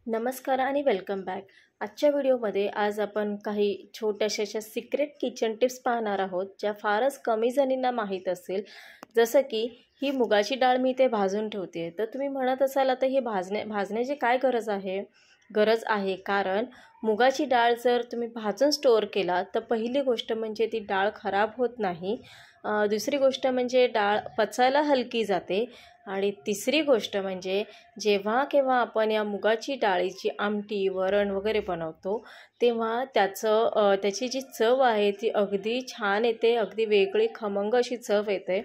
नमस्कार आणि welcome back. आजच्या व्हिडिओमध्ये आज आपण काही छोट्याशा अशा सिक्रेट किचन टिप्स पाहणार आहोत, ज्या फारच कमी जणींना माहीत असेल. जसं की ही मुगाची डाळ मी इथे भाजून ठेवते. तर तुम्ही म्हणत असाल आता ही भाजण्याची काय गरज आहे कारण मुगाची डाळ जर तुम्ही भाजून स्टोअर केला तर पहिली गोष्ट म्हणजे ती डाळ खराब होत नाही. दुसरी गोष्ट म्हणजे डाळ पचायला हलकी जाते. आणि तिसरी गोष्ट म्हणजे जेव्हा केव्हा आपण या मुगाची डाळीची आमटी वरण वगैरे बनवतो तेव्हा त्याची जी चव आहे ती अगदी छान येते, अगदी वेगळी खमंग अशी चव येते.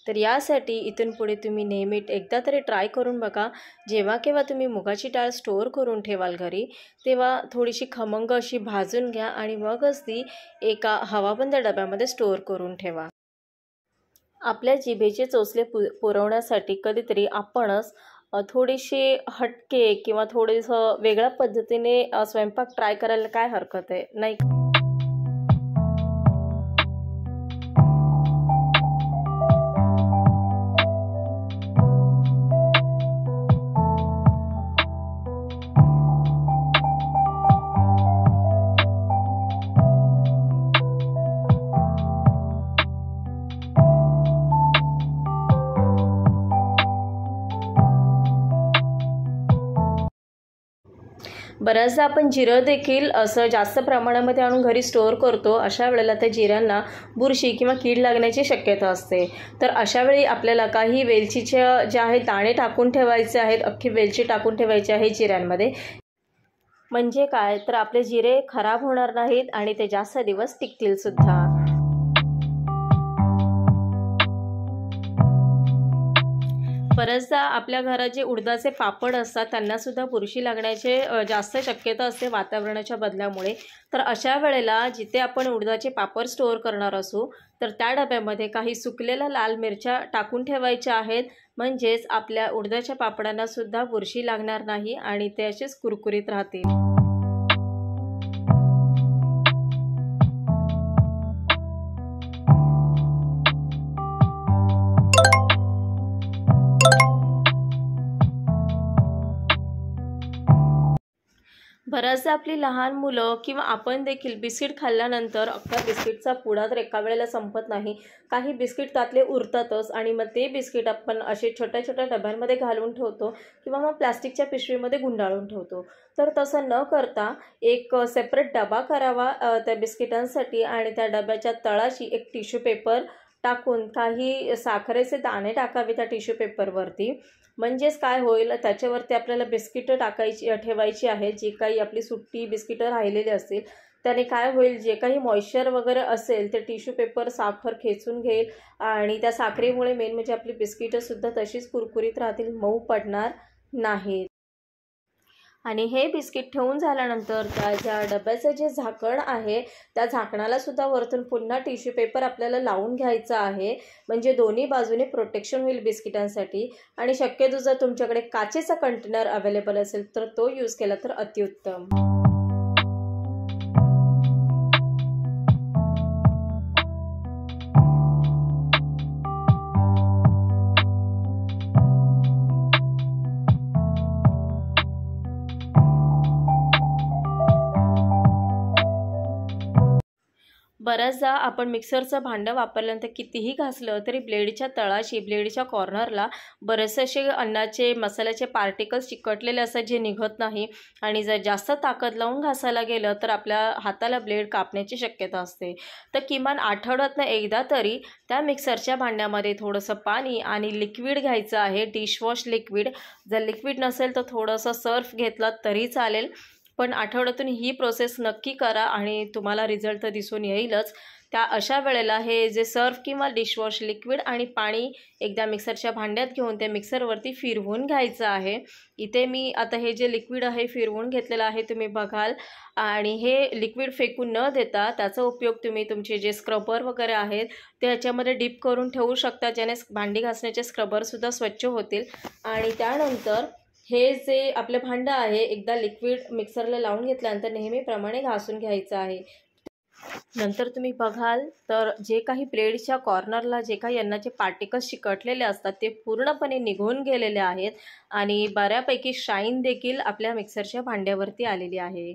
तर यासाठी इथून पुढे तुम्ही नेहमी एकदा तरी ट्राय करून बघा. जेव्हा केव्हा तुम्ही मुगाची डाळ स्टोअर करून ठेवाल घरी तेव्हा थोडीशी खमंग अशी भाजून घ्या आणि मगच ती एका हवाबंद डब्यामध्ये स्टोअर करून ठेवा. आपल्या जिभेचे चोचले पुरवण्यासाठी कधीतरी आपणच थोडीशी हटके किंवा थोडंसं वेगळ्या पद्धतीने स्वयंपाक ट्राय करायला काय हरकत आहे, नाही का? बऱ्याचदा आपण जिरं देखील असं जास्त प्रमाणामध्ये आणून घरी स्टोअर करतो. अशा वेळेला त्या जिऱ्यांना बुरशी किंवा कीड लागण्याची शक्यता असते. तर अशा वेळी आपल्याला काही वेलचीचे जे आहेत दाणे टाकून ठेवायचे आहेत, अख्खी वेलची टाकून ठेवायची आहे जिऱ्यांमध्ये. म्हणजे काय तर आपले जिरे खराब होणार नाहीत आणि ते जास्त दिवस टिकतील सुद्धा. बऱ्याचदा आपल्या घरात जे उडदाचे पापड असतात त्यांनासुद्धा बुरशी लागण्याचे जास्त शक्यता असते वातावरणाच्या बदलामुळे. तर अशा वेळेला जिथे आपण उडदाचे पापड स्टोअर करणार असू तर त्या डब्यामध्ये काही सुकलेल्या लाल मिरच्या टाकून ठेवायच्या आहेत. म्हणजेच आपल्या उडदाच्या पापडांनासुद्धा बुरशी लागणार नाही आणि ते असेच कुरकुरीत राहतील. बऱ्याचदा आपली लहान मुलं किंवा आपण देखील बिस्किट खाल्ल्यानंतर अख्खा बिस्किटचा पुडा तर एका वेळेला संपत नाही. काही बिस्किट त्यातले उरतातच आणि मग ते बिस्किट आपण असे छोट्या छोट्या डब्यांमध्ये घालून ठेवतो किंवा मग प्लास्टिकच्या पिशवीमध्ये गुंडाळून ठेवतो. तर तसं न करता एक सेपरेट डबा करावा त्या बिस्किटांसाठी आणि त्या डब्याच्या तळाशी एक टिश्यू पेपर टाकून काही साखरेचे दाणे टाकावे त्या टिश्यू पेपरवरती. म्हणजेच काय होईल त्याच्यावरती आपल्याला बिस्किटं ठेवायची आहेत. जी काही आपली सुट्टी बिस्किटं राहिलेली असतील त्याने काय होईल, जे काही मॉइश्चर वगैरे असेल ते टिश्यू पेपर साखर खेचून घेईल आणि त्या साखरेमुळे मेन म्हणजे आपली बिस्किटंसुद्धा तशीच कुरकुरीत राहतील, मऊ पडणार नाहीत. आणि हे बिस्किट ठेवून झाल्यानंतर त्या ज्या डब्याचं जे झाकण आहे त्या झाकणाला सुद्धा वरतून पुन्हा टिश्यू पेपर आपल्याला लावून घ्यायचा आहे. म्हणजे दोन्ही बाजूने प्रोटेक्शन होईल बिस्किटांसाठी. आणि शक्यतो जर तुमच्याकडे काचेचा कंटेनर अवेलेबल असेल तर तो यूज केला तर अतिउत्तम. बऱ्याचदा आपण मिक्सरचं भांडं वापरल्यानंतर कितीही घासलं तरी ब्लेडच्या तळाशी, ब्लेडच्या कॉर्नरला बरेचसे असे अन्नाचे मसाल्याचे पार्टिकल्स चिकटलेले असतात जे निघत नाही. आणि जर जास्त ताकद लावून घासायला गेलं तर आपल्या हाताला ब्लेड कापण्याची शक्यता असते. तर किमान आठवड्यातनं एकदा तरी त्या मिक्सरच्या भांड्यामध्ये थोडंसं पाणी आणि लिक्विड घ्यायचं आहे, डिशवॉश लिक्विड. जर लिक्विड नसेल तर थोडंसं सर्फ घेतलं तरी चालेल. पण आठवड्यातून ही प्रोसेस नक्की करा आणि तुम्हाला रिझल्ट तर दिसून येईलच. त्या अशा वेळेला हे जे सर्फ किंवा डिशवॉश लिक्विड आणि पाणी एकदा मिक्सरच्या भांड्यात घेऊन त्या मिक्सरवरती फिरवून घ्यायचं आहे. इथे मी आता हे जे लिक्विड आहे फिरवून घेतलेलं आहे तुम्ही बघाल. आणि हे लिक्विड फेकून न देता त्याचा उपयोग तुम्ही तुमचे जे स्क्रबर वगैरे आहेत ते ह्याच्यामध्ये डीप करून ठेवू शकता, ज्याने भांडी घासण्याचे स्क्रबरसुद्धा स्वच्छ होतील. आणि त्यानंतर हे जे आपलं भांडं आहे एकदा लिक्विड मिक्सरला लावून घेतल्यानंतर नेहमीप्रमाणे घासून घ्यायचं आहे. नंतर तुम्ही बघाल तर जे काही ब्लेडच्या कॉर्नरला जे काही अन्नाचे पार्टिकल्स चिकटलेले असतात ते पूर्णपणे निघून गेलेले आहेत आणि बऱ्यापैकी शाईन देखील आपल्या मिक्सरच्या भांड्यावरती आलेली आहे.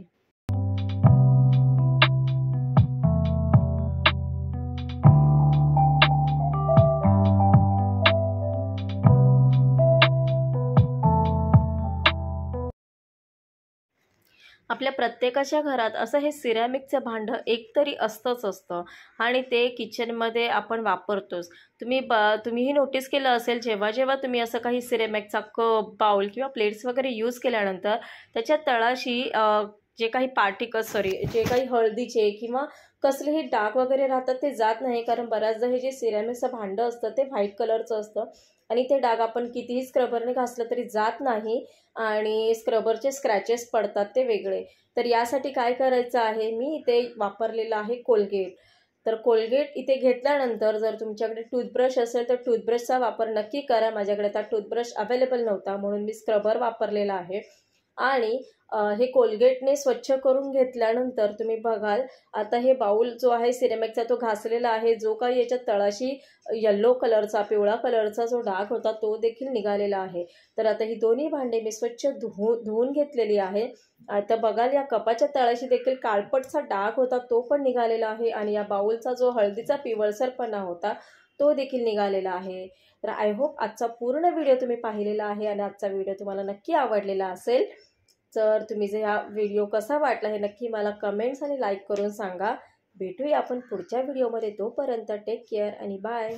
आपल्या प्रत्येकाच्या घरात असं हे सिरॅमिकचं भांडं एकतरी असतं आणि ते किचनमध्ये आपण वापरतोच. तुम्हीही नोटीस केलं असेल, जेव्हा जेव्हा तुम्ही असं काही सिरॅमिकचा कप, बाउल किंवा प्लेट्स वगैरे यूज केल्यानंतर त्याच्या तळाशी जे काही जे काही हळदीचे किंवा कसलेही डाग वगैरे राहतात ते जात नाही, कारण बऱ्याचदा हे जे सिरॅमिकचं भांडं असतं ते व्हाईट कलरचं असतं आणि ते डाग आपण कितीही स्क्रबरने घासलं तरी जात नाही आणि स्क्रबरचे स्क्रॅचेस पडतात ते वेगळे. तर यासाठी काय करायचं आहे, मी इथे वापरलेलं आहे कोलगेट. तर कोलगेट इथे घेतल्यानंतर जर तुमच्याकडे टूथब्रश असेल तर टूथब्रशचा वापर नक्की करा. माझ्याकडे आता टूथब्रश अवेलेबल नव्हता म्हणून मी स्क्रबर वापरलेला आहे. आणि हे कोलगेटने स्वच्छ करून घेतल्यानंतर तुम्ही बघाल आता हे बाउल जो आहे सिरॅमिकचा तो घासलेला आहे. जो काही याच्या तळाशी येल्लो कलरचा, पिवळा कलरचा जो डाग होता तो देखील निघालेला आहे. तर आता ही दोन्ही भांडे मी स्वच्छ धुवून घेतलेली आहे. आता बघाल या कपाच्या तळाशी देखील काळपटचा डाग होता तो पण निघालेला आहे आणि या बाउलचा जो हळदीचा पिवळसरपणा होता तो देखील निघालेला आहे. तर आय होप आजचा पूर्ण व्हिडिओ तुम्ही पाहिलेला आहे आणि आजचा व्हिडिओ तुम्हाला नक्की आवडलेला असेल. तर तुम्ही जे हा व्हिडिओ कसा वाटला हे नक्की मला कमेंट्स आणि लाईक करून सांगा. भेटूया आपण पुढच्या व्हिडिओमध्ये. तोपर्यंत टेक केअर आणि बाय.